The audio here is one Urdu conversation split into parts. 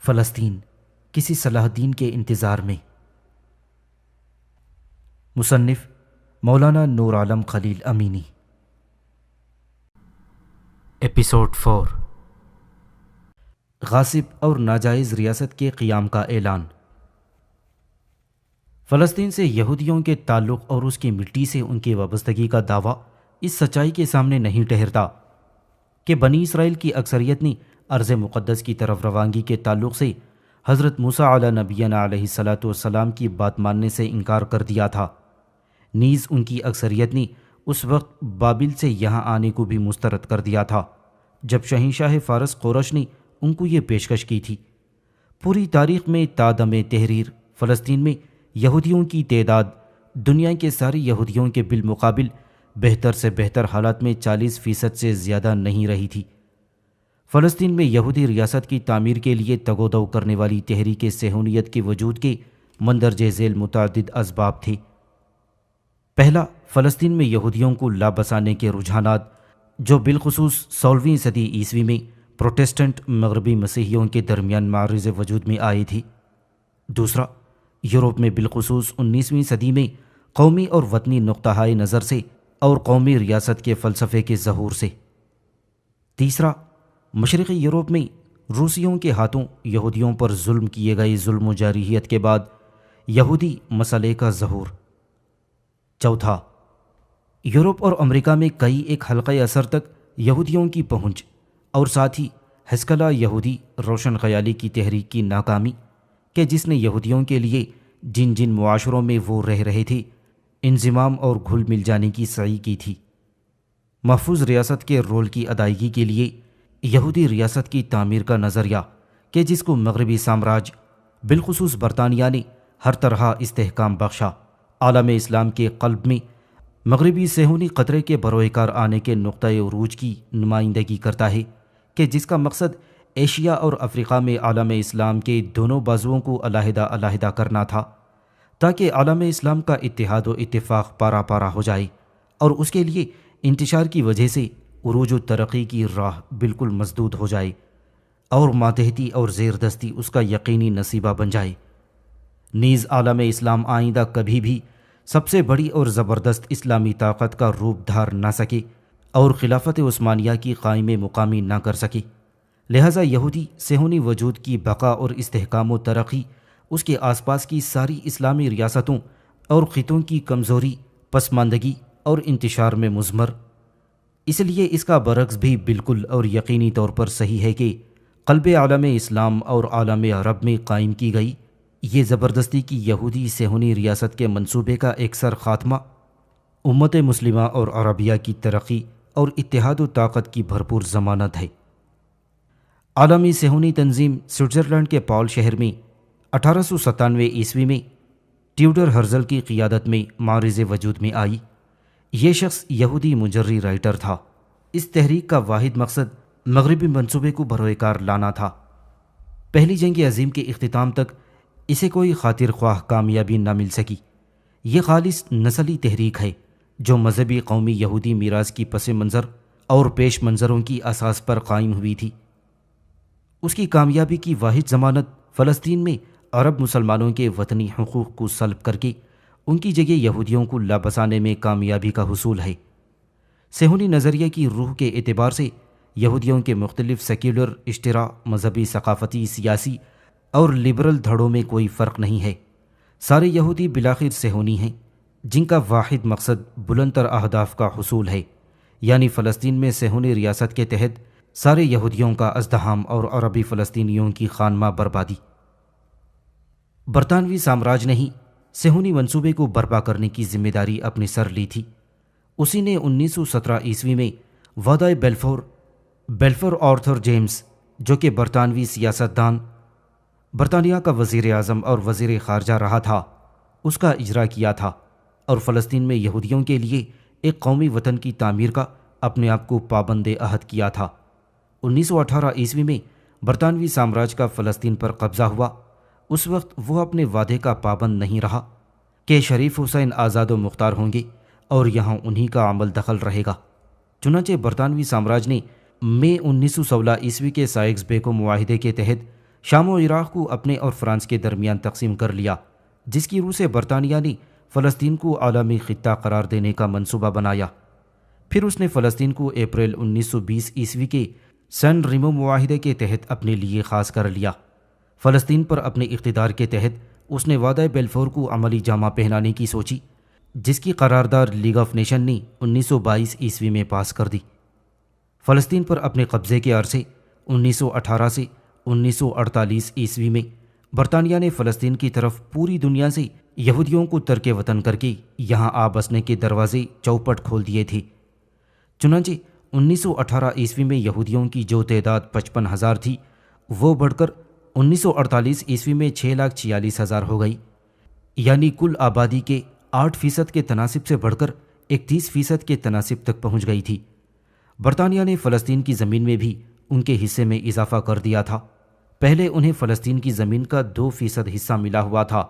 فلسطین کسی صلاح الدین کے انتظار میں۔ مصنف مولانا نور عالم خلیل امینی۔ ایپیسوڈ 4 غاصب اور ناجائز ریاست کے قیام کا اعلان۔ فلسطین سے یہودیوں کے تعلق اور اس کی مٹی سے ان کی وابستگی کا دعویٰ اس سچائی کے سامنے نہیں ٹھہرتا کہ بنی اسرائیل کی اکثریت نے ارض مقدس کی طرف روانگی کے تعلق سے حضرت موسیٰ علیہ نبینا علیہ الصلاۃ والسلام کی بات ماننے سے انکار کر دیا تھا، نیز ان کی اکثریت نے اس وقت بابل سے یہاں آنے کو بھی مسترد کر دیا تھا جب شہنشاہ فارس قورش نے ان کو یہ پیشکش کی تھی۔ پوری تاریخ میں تا دم تحریر فلسطین میں یہودیوں کی تعداد دنیا کے سارے یہودیوں کے بالمقابل بہتر سے بہتر حالات میں 40% سے زیادہ نہیں رہی تھی۔ فلسطین میں یہودی ریاست کی تعمیر کے لیے تگ و دو کرنے والی تحریک صہیونیت کے وجود کے مندرجہ ذیل متعدد اسباب تھے۔ پہلا، فلسطین میں یہودیوں کو لا بسانے کے رجحانات جو بالخصوص 16ویں صدی عیسوی میں پروٹسٹنٹ مغربی مسیحیوں کے درمیان معرض وجود میں آئے تھے۔ دوسرا، یورپ میں بالخصوص 19ویں صدی میں قومی اور وطنی نقطہ نظر سے اور قومی ریاست کے فلسفے کے ظہور سے۔ تیسرا، مشرقی یورپ میں روسیوں کے ہاتھوں یہودیوں پر ظلم کیے گئے ظلم و جارحیت کے بعد یہودی مسئلے کا ظہور۔ چوتھا، یورپ اور امریکہ میں کئی ایک حلقہ اثر تک یہودیوں کی پہنچ اور ساتھ ہی ہسکلا یہودی روشن خیالی کی تحریک کی ناکامی کہ جس نے یہودیوں کے لیے جن جن معاشروں میں وہ رہ رہے تھے انضمام اور گھل مل جانے کی سعی کی تھی۔ محفوظ ریاست کے رول کی ادائیگی کے لیے یہودی ریاست کی تعمیر کا نظریہ کہ جس کو مغربی سامراج بالخصوص برطانیہ نے ہر طرح استحکام بخشا، عالم اسلام کے قلب میں مغربی صہیونی خطرے کے بروئے کار آنے کے نقطۂ عروج کی نمائندگی کرتا ہے کہ جس کا مقصد ایشیا اور افریقہ میں عالم اسلام کے دونوں بازوؤں کو علیحدہ علیحدہ کرنا تھا تاکہ عالم اسلام کا اتحاد و اتفاق پارا پارا ہو جائے اور اس کے لیے انتشار کی وجہ سے عروج و ترقی کی راہ بالکل مسدود ہو جائے اور ماتحتی اور زیر دستی اس کا یقینی نصیبہ بن جائے۔ نیز عالم اسلام آئندہ کبھی بھی سب سے بڑی اور زبردست اسلامی طاقت کا روپ دھار نہ سکے اور خلافت عثمانیہ کی قائم مقامی نہ کر سکے، لہذا یہودی صہیونی وجود کی بقا اور استحکام و ترقی اس کے آس پاس کی ساری اسلامی ریاستوں اور خطوں کی کمزوری، پسماندگی اور انتشار میں مضمر۔ اس لیے اس کا برعکس بھی بالکل اور یقینی طور پر صحیح ہے کہ قلب عالم اسلام اور عالم عرب میں قائم کی گئی یہ زبردستی کی یہودی صہیونی ریاست کے منصوبے کا ایکسر خاتمہ امت مسلمہ اور عربیہ کی ترقی اور اتحاد و طاقت کی بھرپور ضمانت ہے۔ عالمی صہیونی تنظیم سوئٹزرلینڈ کے پال شہر میں 1897 عیسوی میں ٹیوڈر ہرزل کی قیادت میں معرض وجود میں آئی۔ یہ شخص یہودی مجری رائٹر تھا۔ اس تحریک کا واحد مقصد مغربی منصوبے کو بروئے کار لانا تھا۔ پہلی جنگ عظیم کے اختتام تک اسے کوئی خاطر خواہ کامیابی نہ مل سکی۔ یہ خالص نسلی تحریک ہے جو مذہبی قومی یہودی میراث کی پس منظر اور پیش منظروں کی اساس پر قائم ہوئی تھی۔ اس کی کامیابی کی واحد ضمانت فلسطین میں عرب مسلمانوں کے وطنی حقوق کو سلب کر کے ان کی جگہ یہودیوں کو لا بسانے میں کامیابی کا حصول ہے۔ صہیونی نظریے کی روح کے اعتبار سے یہودیوں کے مختلف سیکولر، اشتراع، مذہبی، ثقافتی، سیاسی اور لبرل دھڑوں میں کوئی فرق نہیں ہے۔ سارے یہودی بالآخر صہیونی ہیں جن کا واحد مقصد بلند تر اہداف کا حصول ہے، یعنی فلسطین میں صہیونی ریاست کے تحت سارے یہودیوں کا ازدحام اور عربی فلسطینیوں کی خانمہ بربادی۔ برطانوی سامراج نے ہی صہیونی منصوبے کو برپا کرنے کی ذمہ داری اپنے سر لی تھی۔ اسی نے 1917 عیسوی میں وعدہ بیلفور آرتھر جیمز جو کہ برطانوی سیاستدان، برطانیہ کا وزیر اعظم اور وزیر خارجہ رہا تھا، اس کا اجرا کیا تھا اور فلسطین میں یہودیوں کے لیے ایک قومی وطن کی تعمیر کا اپنے آپ کو پابند عہد کیا تھا۔ 1918 عیسوی میں برطانوی سامراج کا فلسطین پر قبضہ ہوا۔ اس وقت وہ اپنے وعدے کا پابند نہیں رہا کہ شریف حسین آزاد و مختار ہوں گے اور یہاں انہی کا عمل دخل رہے گا۔ چنانچہ برطانوی سامراج نے مئی 1916 عیسوی کے سائکس بیکو معاہدے کے تحت شام و عراق کو اپنے اور فرانس کے درمیان تقسیم کر لیا، جس کی روح سے برطانیہ نے فلسطین کو عالمی خطہ قرار دینے کا منصوبہ بنایا۔ پھر اس نے فلسطین کو اپریل 1920 عیسوی کے سن ریمو معاہدے کے تحت اپنے لیے خاص کر لیا۔ فلسطین پر اپنے اقتدار کے تحت اس نے وعدہ بیلفور کو عملی جامہ پہنانے کی سوچی، جس کی قرارداد لیگ آف نیشن نے 1922 عیسوی میں پاس کر دی۔ فلسطین پر اپنے قبضے کے عرصے 1918 سے 1948 عیسوی میں برطانیہ نے فلسطین کی طرف پوری دنیا سے یہودیوں کو ترک وطن کر کے یہاں آ بسنے کے دروازے چوپٹ کھول دیے تھے۔ چنانچہ 1918 عیسوی میں یہودیوں کی جو تعداد 55,000 تھی، وہ بڑھ کر 1948 عیسوی میں 6,46,000 ہو گئی، یعنی کل آبادی کے 8% کے تناسب سے بڑھ کر 31% کے تناسب تک پہنچ گئی تھی۔ برطانیہ نے فلسطین کی زمین میں بھی ان کے حصے میں اضافہ کر دیا تھا۔ پہلے انہیں فلسطین کی زمین کا 2% حصہ ملا ہوا تھا،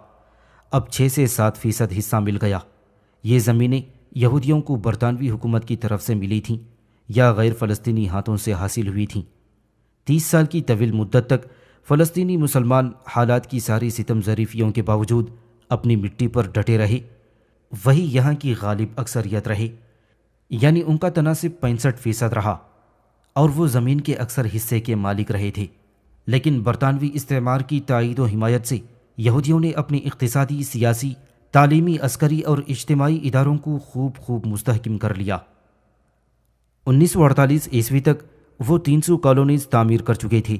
اب 6 سے 7% حصہ مل گیا۔ یہ زمینیں یہودیوں کو برطانوی حکومت کی طرف سے ملی تھیں یا غیر فلسطینی ہاتھوں سے حاصل ہوئی تھیں۔ 30 سال کی طویل مدت تک فلسطینی مسلمان حالات کی ساری ستم ظریفیوں کے باوجود اپنی مٹی پر ڈٹے رہے، وہی یہاں کی غالب اکثریت رہے، یعنی ان کا تناسب 65% رہا، اور وہ زمین کے اکثر حصے کے مالک رہے تھے۔ لیکن برطانوی استعمار کی تائید و حمایت سے یہودیوں نے اپنی اقتصادی، سیاسی، تعلیمی، عسکری اور اجتماعی اداروں کو خوب مستحکم کر لیا۔ 1948 عیسوی تک وہ 300 کالونیز تعمیر کر چکے تھے،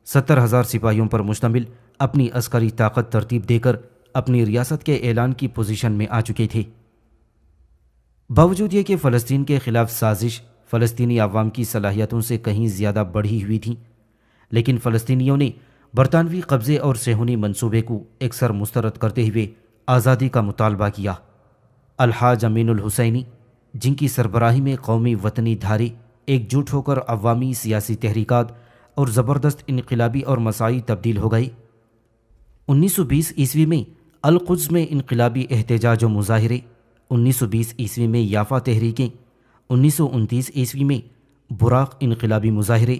70,000 سپاہیوں پر مشتمل اپنی عسکری طاقت ترتیب دے کر اپنی ریاست کے اعلان کی پوزیشن میں آ چکے تھے۔ باوجود یہ کہ فلسطین کے خلاف سازش فلسطینی عوام کی صلاحیتوں سے کہیں زیادہ بڑھی ہوئی تھی، لیکن فلسطینیوں نے برطانوی قبضے اور صہیونی منصوبے کو ایک سر مسترد کرتے ہوئے آزادی کا مطالبہ کیا۔ الحاج امین الحسینی، جن کی سربراہی میں قومی وطنی دھارے ایک جٹ ہو کر عوامی سیاسی تحریکات اور زبردست انقلابی اور مساعی تبدیل ہو گئے۔ 1920 عیسوی میں القدس میں انقلابی احتجاج و مظاہرے، 1920 عیسوی میں یافا تحریکیں، 1929 عیسوی میں براق انقلابی مظاہرے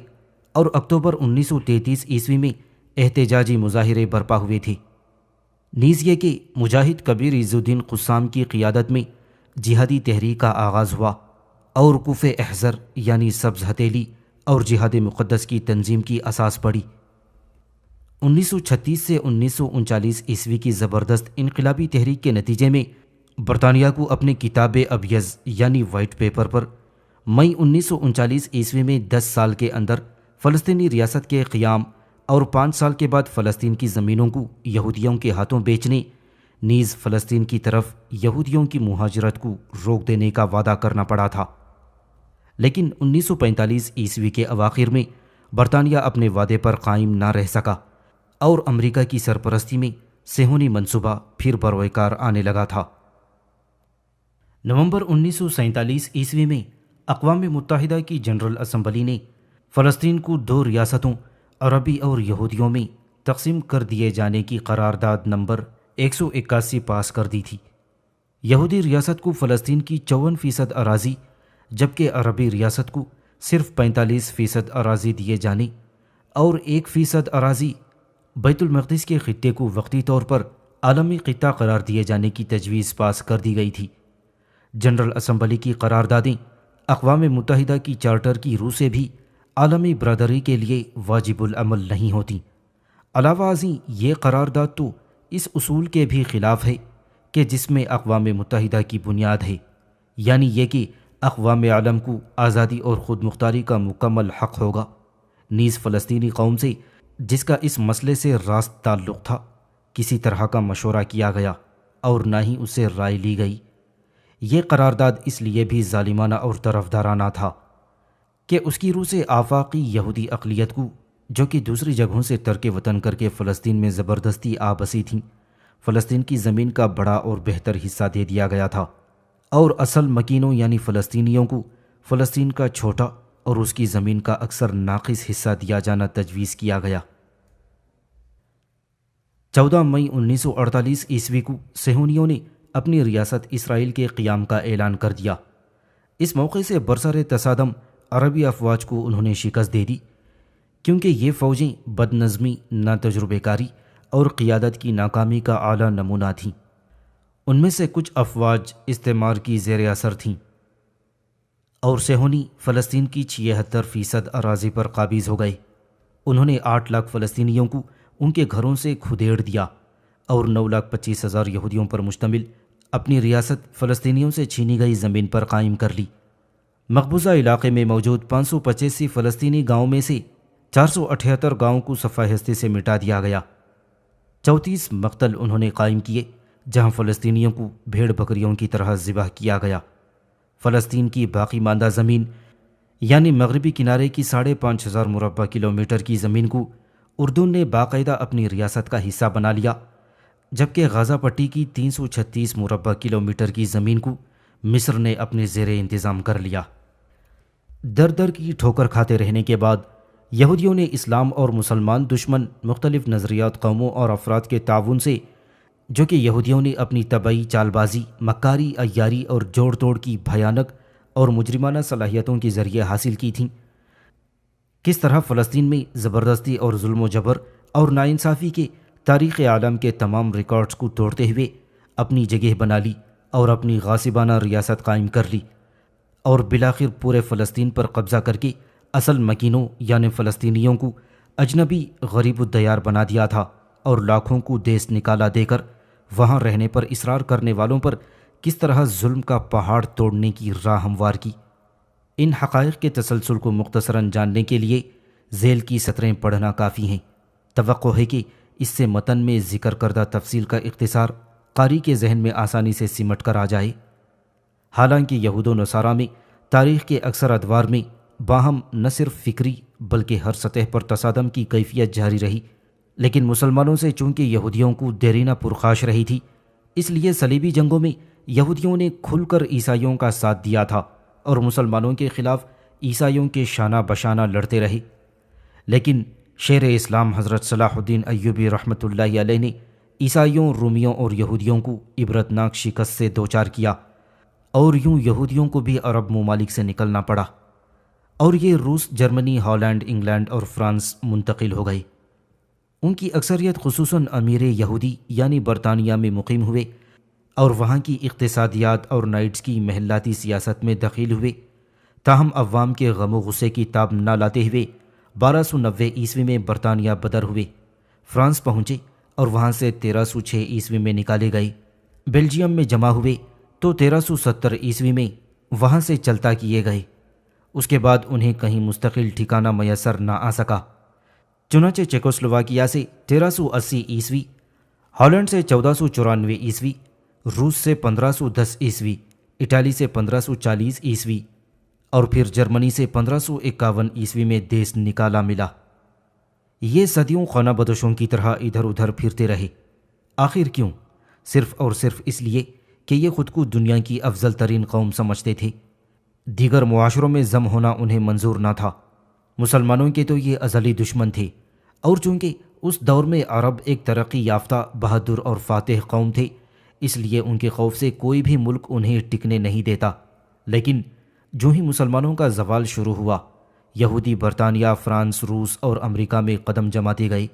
اور اکتوبر 1933 عیسوی میں احتجاجی مظاہرے برپا ہوئے تھے۔ نیز یہ کہ مجاہد کبیر عز الدین قسام کی قیادت میں جہادی تحریک کا آغاز ہوا اور کوفہ احزر یعنی سبز ہتھیلی اور جہاد مقدس کی تنظیم کی اساس پڑی۔ 1936 سے 1939 عیسوی کی زبردست انقلابی تحریک کے نتیجے میں برطانیہ کو اپنے کتاب ابیض یعنی وائٹ پیپر پر مئی 1939 عیسوی میں 10 سال کے اندر فلسطینی ریاست کے قیام اور 5 سال کے بعد فلسطین کی زمینوں کو یہودیوں کے ہاتھوں بیچنے، نیز فلسطین کی طرف یہودیوں کی مہاجرت کو روک دینے کا وعدہ کرنا پڑا تھا۔ لیکن 1945 عیسوی کے اواخر میں برطانیہ اپنے وعدے پر قائم نہ رہ سکا اور امریکہ کی سرپرستی میں صہیونی منصوبہ پھر بروئے کار آنے لگا تھا۔ نومبر 1947 عیسوی میں اقوام متحدہ کی جنرل اسمبلی نے فلسطین کو 2 ریاستوں عربی اور یہودیوں میں تقسیم کر دیے جانے کی قرارداد نمبر 181 پاس کر دی تھی۔ یہودی ریاست کو فلسطین کی 54% اراضی، جبکہ عربی ریاست کو صرف 45% اراضی دیے جانے اور 1% اراضی بیت المقدس کے خطے کو وقتی طور پر عالمی خطہ قرار دیے جانے کی تجویز پاس کر دی گئی تھی۔ جنرل اسمبلی کی قراردادیں اقوام متحدہ کی چارٹر کی روح سے بھی عالمی برادری کے لیے واجب العمل نہیں ہوتی۔ علاوہ ازیں یہ قرارداد تو اس اصول کے بھی خلاف ہے کہ جس میں اقوام متحدہ کی بنیاد ہے، یعنی یہ کہ اقوام عالم کو آزادی اور خود مختاری کا مکمل حق ہوگا۔ نیز فلسطینی قوم سے، جس کا اس مسئلے سے راست تعلق تھا، کسی طرح کا مشورہ کیا گیا اور نہ ہی اسے رائے لی گئی۔ یہ قرارداد اس لیے بھی ظالمانہ اور طرفدارانہ تھا کہ اس کی روح سے آفاقی یہودی اقلیت کو، جو کہ دوسری جگہوں سے ترک وطن کر کے فلسطین میں زبردستی آ بسی تھیں، فلسطین کی زمین کا بڑا اور بہتر حصہ دے دیا گیا تھا، اور اصل مکینوں یعنی فلسطینیوں کو فلسطین کا چھوٹا اور اس کی زمین کا اکثر ناقص حصہ دیا جانا تجویز کیا گیا۔ 14 مئی 1948 عیسوی کو صہیونیوں نے اپنی ریاست اسرائیل کے قیام کا اعلان کر دیا۔ اس موقع سے برسر تصادم عربی افواج کو انہوں نے شکست دے دی۔ کیونکہ یہ فوجیں بد نظمی، ناتجربے کاری اور قیادت کی ناکامی کا اعلیٰ نمونہ تھیں۔ ان میں سے کچھ افواج استعمار کی زیر اثر تھیں اور صہیونی فلسطین کی 76% اراضی پر قابض ہو گئے۔ انہوں نے 8 لاکھ فلسطینیوں کو ان کے گھروں سے کھدیڑ دیا اور 9,25,000 یہودیوں پر مشتمل اپنی ریاست فلسطینیوں سے چھینی گئی زمین پر قائم کر لی۔ مقبوضہ علاقے میں موجود 585 فلسطینی گاؤں میں سے 478 گاؤں کو صفحہ ہستی سے مٹا دیا گیا۔ 34 مقتل انہوں نے قائم کیے جہاں فلسطینیوں کو بھیڑ بکریوں کی طرح ذبح کیا گیا۔ فلسطین کی باقی ماندہ زمین یعنی مغربی کنارے کی 5,500 مربع کلومیٹر کی زمین کو اردن نے باقاعدہ اپنی ریاست کا حصہ بنا لیا، جبکہ غزہ پٹی کی 336 مربع کلومیٹر کی زمین کو مصر نے اپنے زیر انتظام کر لیا۔ در در کی ٹھوکر کھاتے رہنے کے بعد یہودیوں نے اسلام اور مسلمان دشمن مختلف نظریات قوموں اور افراد کے تعاون سے، جو کہ یہودیوں نے اپنی طبعی چال بازی، مکاری، عیاری اور جوڑ توڑ کی بھیانک اور مجرمانہ صلاحیتوں کے ذریعے حاصل کی تھیں، کس طرح فلسطین میں زبردستی اور ظلم و جبر اور ناانصافی کے تاریخ عالم کے تمام ریکارڈز کو توڑتے ہوئے اپنی جگہ بنا لی اور اپنی غاصبانہ ریاست قائم کر لی، اور بالآخر پورے فلسطین پر قبضہ کر کے اصل مکینوں یعنی فلسطینیوں کو اجنبی غریب الدیار بنا دیا تھا، اور لاکھوں کو دیس نکالا دے کر وہاں رہنے پر اصرار کرنے والوں پر کس طرح ظلم کا پہاڑ توڑنے کی راہ ہموار کی۔ ان حقائق کے تسلسل کو مختصراً جاننے کے لیے ذیل کی سطریں پڑھنا کافی ہیں۔ توقع ہے کہ اس سے متن میں ذکر کردہ تفصیل کا اختصار قاری کے ذہن میں آسانی سے سمٹ کر آ جائے۔ حالانکہ یہود و نصارہ میں تاریخ کے اکثر ادوار میں باہم نہ صرف فکری بلکہ ہر سطح پر تصادم کی کیفیت جاری رہی، لیکن مسلمانوں سے چونکہ یہودیوں کو دیرینہ پرخاش رہی تھی، اس لیے صلیبی جنگوں میں یہودیوں نے کھل کر عیسائیوں کا ساتھ دیا تھا اور مسلمانوں کے خلاف عیسائیوں کے شانہ بشانہ لڑتے رہے۔ لیکن شیر اسلام حضرت صلاح الدین ایوبی رحمۃ اللہ علیہ نے عیسائیوں، رومیوں اور یہودیوں کو عبرتناک شکست سے دوچار کیا، اور یوں یہودیوں کو بھی عرب ممالک سے نکلنا پڑا، اور یہ روس، جرمنی، ہالینڈ، انگلینڈ اور فرانس منتقل ہو گئے۔ ان کی اکثریت خصوصاً امیر یہودی یعنی برطانیہ میں مقیم ہوئے اور وہاں کی اقتصادیات اور نائٹس کی محلاتی سیاست میں دخیل ہوئے، تاہم عوام کے غم و غصے کی تاب نہ لاتے ہوئے 1290 عیسوی میں برطانیہ بدر ہوئے، فرانس پہنچے اور وہاں سے 1306 عیسوی میں نکالے گئے، بیلجیم میں جمع ہوئے تو 1370 عیسوی میں وہاں سے چلتا کیے گئے۔ اس کے بعد انہیں کہیں مستقل ٹھکانہ میسر نہ آ سکا، چنانچہ چیکوسلوواکیہ سے 1380 عیسوی، ہالینڈ سے 1494 عیسوی، روس سے 1510 عیسوی، اٹالی سے 1540 عیسوی اور پھر جرمنی سے 1551 عیسوی میں دیس نکالا ملا۔ یہ صدیوں خانہ بدوشوں کی طرح ادھر ادھر پھرتے رہے۔ آخر کیوں؟ صرف اور صرف اس لیے کہ یہ خود کو دنیا کی افضل ترین قوم سمجھتے تھے۔ دیگر معاشروں میں ضم ہونا انہیں منظور نہ تھا۔ مسلمانوں کے تو یہ ازلی دشمن تھے، اور چونکہ اس دور میں عرب ایک ترقی یافتہ، بہادر اور فاتح قوم تھے، اس لیے ان کے خوف سے کوئی بھی ملک انہیں ٹکنے نہیں دیتا۔ لیکن جو ہی مسلمانوں کا زوال شروع ہوا، یہودی برطانیہ، فرانس، روس اور امریکہ میں قدم جماتے گئے۔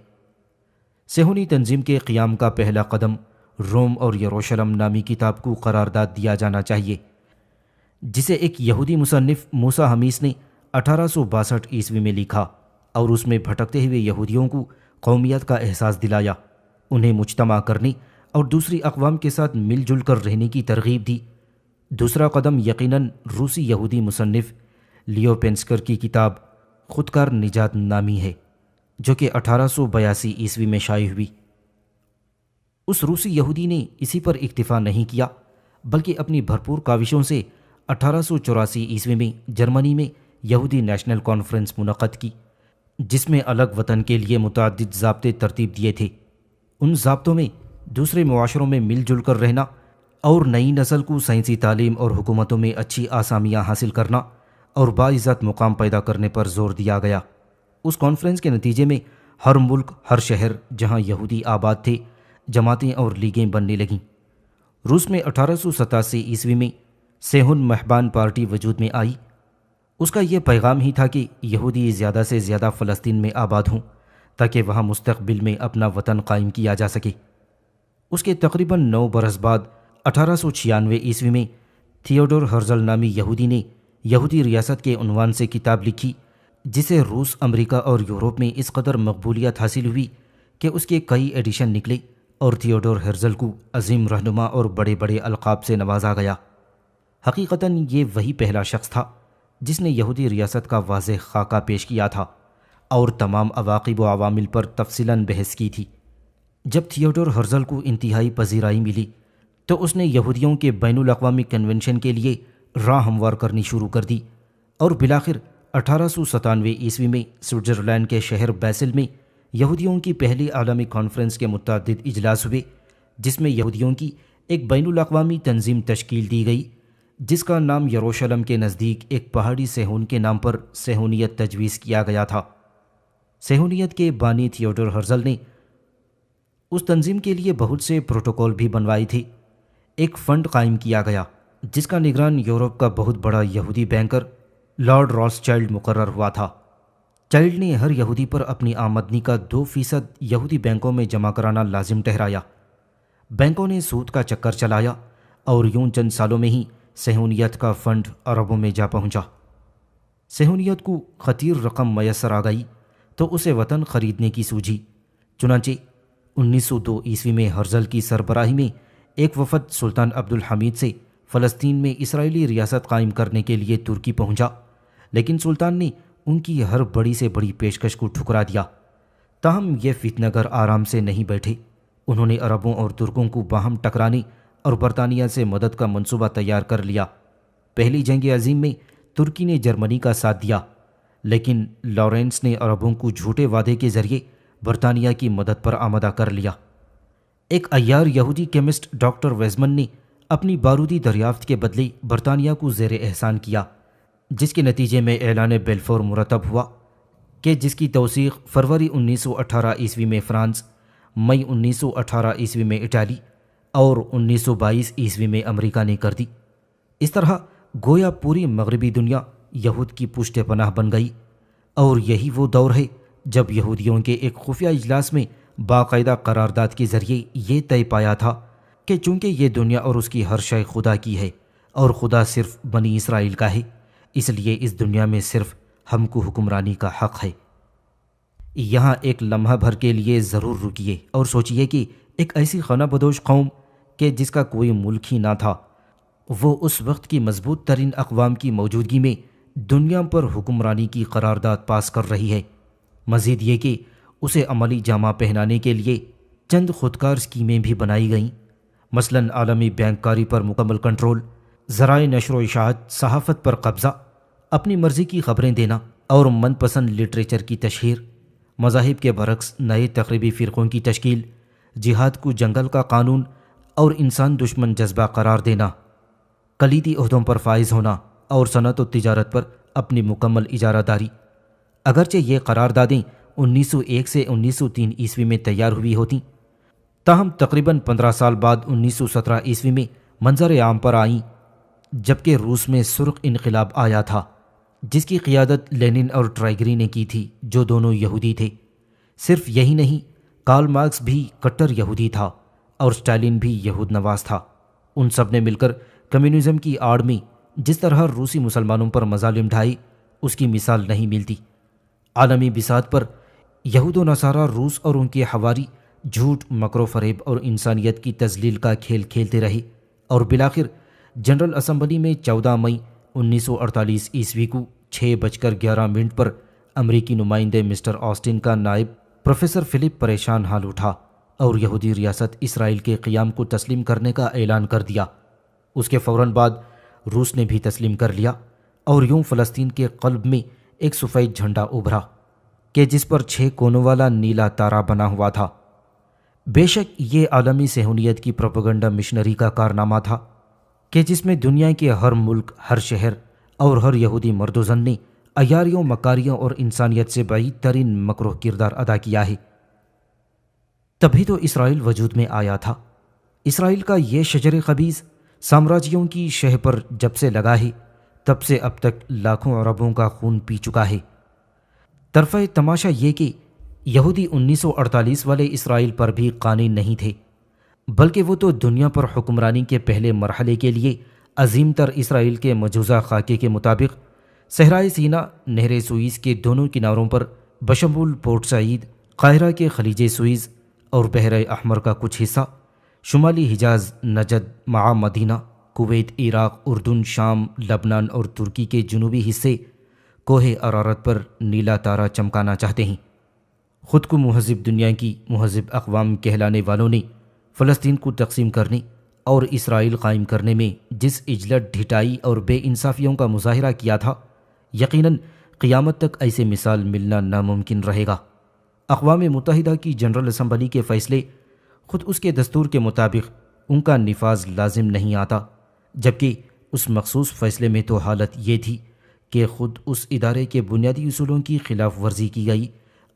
صہیونی تنظیم کے قیام کا پہلا قدم روم اور یروشلم نامی کتاب کو قرارداد دیا جانا چاہیے، جسے ایک یہودی مصنف موسیٰ حمیس نے 1862 عیسوی میں لکھا، اور اس میں بھٹکتے ہوئے یہودیوں کو قومیت کا احساس دلایا، انہیں مجتمع کرنے اور دوسری اقوام کے ساتھ مل جل کر رہنے کی ترغیب دی۔ دوسرا قدم یقیناً روسی یہودی مصنف لیو پینسکر کی کتاب خودکار نجات نامی ہے، جو کہ 1882 عیسوی میں شائع ہوئی۔ اس روسی یہودی نے اسی پر اکتفا نہیں کیا، بلکہ اپنی بھرپور کاوشوں سے 1884 عیسوی میں جرمنی میں یہودی نیشنل کانفرنس منعقد کی، جس میں الگ وطن کے لیے متعدد ضابطے ترتیب دیے تھے۔ ان ضابطوں میں دوسرے معاشروں میں مل جل کر رہنا اور نئی نسل کو سائنسی تعلیم اور حکومتوں میں اچھی آسامیاں حاصل کرنا اور باعزت مقام پیدا کرنے پر زور دیا گیا۔ اس کانفرنس کے نتیجے میں ہر ملک، ہر شہر جہاں یہودی آباد تھے، جماعتیں اور لیگیں بننے لگیں۔ روس میں 1887 عیسوی میں صہیون محبان پارٹی وجود میں آئی۔ اس کا یہ پیغام ہی تھا کہ یہودی زیادہ سے زیادہ فلسطین میں آباد ہوں تاکہ وہاں مستقبل میں اپنا وطن قائم کیا جا سکے۔ اس کے تقریباً 9 برس بعد 1896 میں تھیوڈور ہرزل نامی یہودی نے یہودی ریاست کے عنوان سے کتاب لکھی، جسے روس، امریکہ اور یورپ میں اس قدر مقبولیت حاصل ہوئی کہ اس کے کئی ایڈیشن نکلے اور تھیوڈور ہرزل کو عظیم رہنما اور بڑے بڑے القاب سے نوازا گیا۔ حقیقتاً یہ وہی پہلا شخص تھا جس نے یہودی ریاست کا واضح خاکہ پیش کیا تھا اور تمام عواقب و عوامل پر تفصیلاً بحث کی تھی۔ جب تھیوڈور ہرزل کو انتہائی پذیرائی ملی تو اس نے یہودیوں کے بین الاقوامی کنونشن کے لیے راہ ہموار کرنی شروع کر دی اور بالآخر 1897 میں سوئٹزرلینڈ کے شہر بیسل میں یہودیوں کی پہلی عالمی کانفرنس کے متعدد اجلاس ہوئے، جس میں یہودیوں کی ایک بین الاقوامی تنظیم تشکیل دی گئی جس کا نام یروشلم کے نزدیک ایک پہاڑی صہیون کے نام پر صہیونیت تجویز کیا گیا تھا۔ صہیونیت کے بانی تھیوڈور ہرزل نے اس تنظیم کے لیے بہت سے پروٹوکول بھی بنوائے تھے۔ ایک فنڈ قائم کیا گیا جس کا نگران یورپ کا بہت بڑا یہودی بینکر لارڈ راسچائلڈ مقرر ہوا تھا۔ چائلڈ نے ہر یہودی پر اپنی آمدنی کا 2% یہودی بینکوں میں جمع کرانا لازم ٹھہرایا۔ بینکوں نے سود کا چکر چلایا اور یوں چند سالوں میں ہی صہیونیت کا فنڈ اربوں میں جا پہنچا۔ صہیونیت کو خطیر رقم میسر آ گئی تو اسے وطن خریدنے کی سوجھی۔ چنانچہ 1902 میں ہرزل کی سربراہی میں ایک وفد سلطان عبدالحمید سے فلسطین میں اسرائیلی ریاست قائم کرنے کے لیے ترکی پہنچا، لیکن سلطان نے ان کی ہر بڑی سے بڑی پیشکش کو ٹھکرا دیا۔ تاہم یہ فتنہ گر آرام سے نہیں بیٹھے، انہوں نے عربوں اور ترکوں کو باہم ٹکرانے اور برطانیہ سے مدد کا منصوبہ تیار کر لیا۔ پہلی جنگ عظیم میں ترکی نے جرمنی کا ساتھ دیا، لیکن لارنس نے عربوں کو جھوٹے وعدے کے ذریعے برطانیہ کی مدد پر آمادہ کر لیا۔ ایک عیار یہودی کیمسٹ ڈاکٹر ویزمن نے اپنی بارودی دریافت کے بدلے برطانیہ کو زیر احسان کیا، جس کے نتیجے میں اعلان بیلفور مرتب ہوا کہ جس کی توثیق فروری 1918 میں فرانس، مئی 1918 میں اٹالی اور 1922 میں امریکہ نے کر دی۔ اس طرح گویا پوری مغربی دنیا یہود کی پشت پناہ بن گئی، اور یہی وہ دور ہے جب یہودیوں کے ایک خفیہ اجلاس میں باقاعدہ قرارداد کے ذریعے یہ طے پایا تھا کہ چونکہ یہ دنیا اور اس کی ہر شے خدا کی ہے اور خدا صرف بنی اسرائیل کا ہے، اس لیے اس دنیا میں صرف ہم کو حکمرانی کا حق ہے۔ یہاں ایک لمحہ بھر کے لیے ضرور رکیے اور سوچئے کہ ایک ایسی خانہ بدوش قوم کہ جس کا کوئی ملک ہی نہ تھا، وہ اس وقت کی مضبوط ترین اقوام کی موجودگی میں دنیا پر حکمرانی کی قرارداد پاس کر رہی ہے۔ مزید یہ کہ اسے عملی جامہ پہنانے کے لیے چند خودکار اسکیمیں بھی بنائی گئیں، مثلاً عالمی بینک کاری پر مکمل کنٹرول، ذرائع نشر و اشاعت، صحافت پر قبضہ، اپنی مرضی کی خبریں دینا اور من پسند لٹریچر کی تشہیر، مذاہب کے برعکس نئے تقریبی فرقوں کی تشکیل، جہاد کو جنگل کا قانون اور انسان دشمن جذبہ قرار دینا، کلیدی عہدوں پر فائز ہونا اور صنعت و تجارت پر اپنی مکمل اجارہ داری۔ اگرچہ یہ قراردادیں 1901 سے 1903 میں تیار ہوئی ہوتیں، تاہم تقریباً 15 سال بعد 1917 میں منظر عام پر آئیں، جبکہ روس میں سرخ انقلاب آیا تھا جس کی قیادت لینن اور ٹرائگری نے کی تھی، جو دونوں یہودی تھے۔ صرف یہی نہیں، کارل مارکس بھی کٹر یہودی تھا اور اسٹالن بھی یہود نواز تھا۔ ان سب نے مل کر کمیونزم کی آڑ میں جس طرح روسی مسلمانوں پر مظالم ڈھائے، اس کی مثال نہیں ملتی۔ عالمی بساط پر یہود و نصارہ روس اور ان کے حواری جھوٹ، مکر و فریب اور انسانیت کی تذلیل کا کھیل کھیلتے رہے، اور بالآخر جنرل اسمبلی میں 14 مئی 1948 کو 6:11 پر امریکی نمائندے مسٹر آسٹن کا نائب پروفیسر فلپ پریشان حال اٹھا اور یہودی ریاست اسرائیل کے قیام کو تسلیم کرنے کا اعلان کر دیا۔ اس کے فوراً بعد روس نے بھی تسلیم کر لیا، اور یوں فلسطین کے قلب میں ایک سفید جھنڈا ابھرا کہ جس پر 6 کونوں والا نیلا تارا بنا ہوا تھا۔ بے شک یہ عالمی صہیونیت کی پروپیگنڈا مشنری کا کارنامہ تھا کہ جس میں دنیا کے ہر ملک، ہر شہر اور ہر یہودی مرد و زن نے عیاریوں، مکاریوں اور انسانیت سے بعید ترین مکروہ کردار ادا کیا ہے۔ تبھی تو اسرائیل وجود میں آیا تھا۔ اسرائیل کا یہ شجر خبیث سامراجیوں کی شہ پر جب سے لگا ہے، تب سے اب تک لاکھوں عربوں کا خون پی چکا ہے۔ طرفہ تماشا یہ کہ یہودی 1948 والے اسرائیل پر بھی قانی نہیں تھے، بلکہ وہ تو دنیا پر حکمرانی کے پہلے مرحلے کے لیے عظیم تر اسرائیل کے مجوزہ خاکے کے مطابق صحرائے سینا، نہر سوئز کے دونوں کناروں پر بشمول پورٹ سعید، قاہرہ کے خلیج سوئز اور بحر احمر کا کچھ حصہ، شمالی حجاز، نجد، مع مدینہ، کویت، عراق، اردن، شام، لبنان اور ترکی کے جنوبی حصے کوہ ارارت پر نیلا تارا چمکانا چاہتے ہیں۔ خود کو مہذب دنیا کی مہذب اقوام کہلانے والوں نے فلسطین کو تقسیم کرنے اور اسرائیل قائم کرنے میں جس اجلت، ڈھٹائی اور بے انصافیوں کا مظاہرہ کیا تھا، یقیناً قیامت تک ایسے مثال ملنا ناممکن رہے گا۔ اقوام متحدہ کی جنرل اسمبلی کے فیصلے خود اس کے دستور کے مطابق ان کا نفاذ لازم نہیں آتا، جبکہ اس مخصوص فیصلے میں تو حالت یہ تھی کہ خود اس ادارے کے بنیادی اصولوں کی خلاف ورزی کی گئی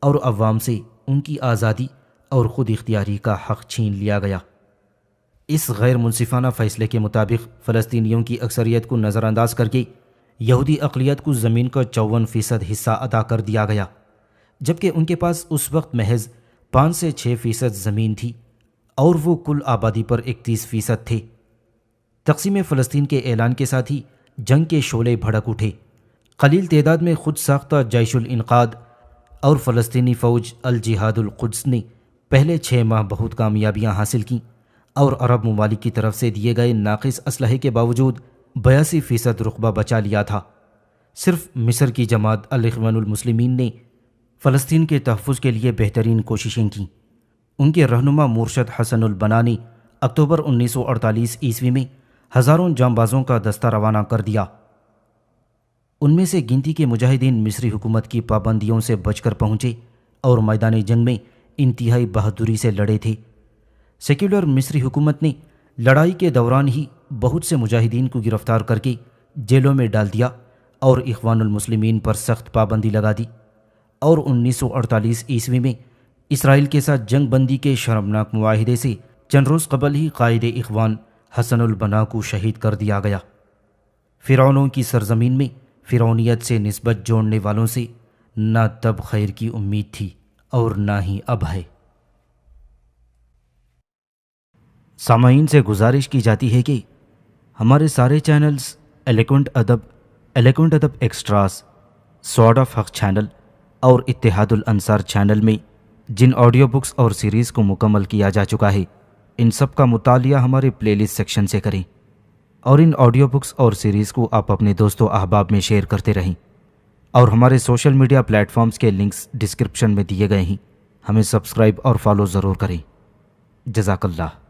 اور عوام سے ان کی آزادی اور خود اختیاری کا حق چھین لیا گیا۔ اس غیر منصفانہ فیصلے کے مطابق فلسطینیوں کی اکثریت کو نظر انداز کر کے یہودی اقلیت کو زمین کا 54% حصہ ادا کر دیا گیا، جبکہ ان کے پاس اس وقت محض 5 سے 6% زمین تھی اور وہ کل آبادی پر 31% تھے۔ تقسیم فلسطین کے اعلان کے ساتھ ہی جنگ کے شعلے بھڑک اٹھے۔ قلیل تعداد میں خود ساختہ جیش الانقاذ اور فلسطینی فوج الجہاد القدس نے پہلے 6 ماہ بہت کامیابیاں حاصل کیں اور عرب ممالک کی طرف سے دیے گئے ناقص اسلحے کے باوجود 82% رقبہ بچا لیا تھا۔ صرف مصر کی جماعت الاخوان المسلمین نے فلسطین کے تحفظ کے لیے بہترین کوششیں کیں۔ ان کے رہنما مرشد حسن البنا نے اکتوبر 1948 عیسوی میں ہزاروں جانبازوں کا دستہ روانہ کر دیا۔ ان میں سے گنتی کے مجاہدین مصری حکومت کی پابندیوں سے بچ کر پہنچے اور میدان جنگ میں انتہائی بہادری سے لڑے تھے۔ سیکولر مصری حکومت نے لڑائی کے دوران ہی بہت سے مجاہدین کو گرفتار کر کے جیلوں میں ڈال دیا اور اخوان المسلمین پر سخت پابندی لگا دی، اور 1948 عیسوی میں اسرائیل کے ساتھ جنگ بندی کے شرمناک معاہدے سے چند روز قبل ہی قائد اخوان حسن البنا کو شہید کر دیا گیا۔ فرعونوں کی سرزمین میں فرعونیت سے نسبت جوڑنے والوں سے نہ تب خیر کی امید تھی اور نہ ہی اب ہے۔ سامعین سے گزارش کی جاتی ہے کہ ہمارے سارے چینلز ایلیکونٹ ادب ایکسٹراز، سوارڈ آف حق چینل اور اتحاد الانصار چینل میں جن آڈیو بکس اور سیریز کو مکمل کیا جا چکا ہے، ان سب کا مطالعہ ہمارے پلے لسٹ سیکشن سے کریں، اور ان آڈیو بکس اور سیریز کو آپ اپنے دوست و احباب میں شیئر کرتے رہیں، اور ہمارے سوشل میڈیا پلیٹ فارمز کے لنکس ڈسکرپشن میں دیے گئے ہیں۔ ہمیں سبسکرائب اور فالو ضرور کریں۔ جزاک اللہ۔